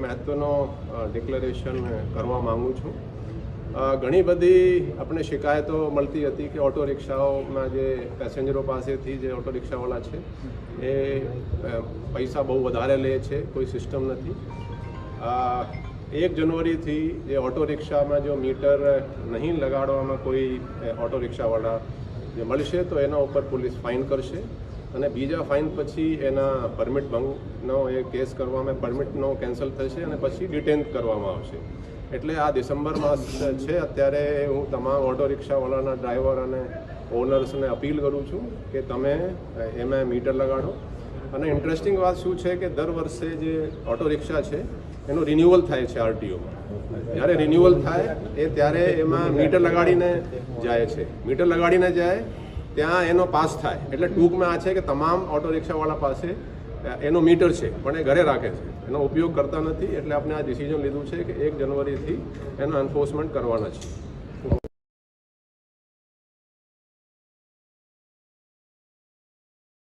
મહત્વનો ડિક્લેરેશન કરવા માંગુ છું. ઘણી બધી આપણે શિકાયતો મળતી હતી કે ઓટો રિક્ષાઓમાં જે પેસેન્જરો પાસેથી જે ઓટો રિક્ષાવાળા છે એ પૈસા બહુ વધારે લે છે, કોઈ સિસ્ટમ નથી. 1 જનવરીથી જે ઓટો રિક્ષામાં જો મીટર નહીં લગાડવામાં કોઈ ઓટો રિક્ષાવાળા જે મળશે તો એના ઉપર પોલીસ ફાઇન કરશે અને બીજા ફાઇન પછી એના પરમિટ ભંગનો એ કેસ કરવામાં, પરમિટનો કેન્સલ થશે અને પછી ડિટેન કરવામાં આવશે. એટલે આ ડિસેમ્બર માસ છે, અત્યારે હું તમામ ઓટો રિક્ષાવાળાના ડ્રાઈવર અને ઓનર્સને અપીલ કરું છું કે તમે એમાં મીટર લગાડો. અને ઇન્ટરેસ્ટિંગ વાત શું છે કે દર વર્ષે જે ઓટો રિક્ષા છે એનું રિન્યુઅલ થાય છે આરટીઓમાં. જ્યારે રિન્યુઅલ થાય ત્યારે એમાં મીટર લગાડીને જાય છે. મીટર લગાડીને જાય ત્યાં એનો પાસ થાય. એટલે ટૂંકમાં આ છે કે તમામ ઓટો રિક્ષાવાળા પાસે એનો મીટર છે પણ એ ઘરે રાખે છે, એનો ઉપયોગ કરતા નથી. એટલે આપણે આ ડિસિઝન લીધું છે કે 1 જનવરીથી એનો એન્ફોર્સમેન્ટ કરવાના છે.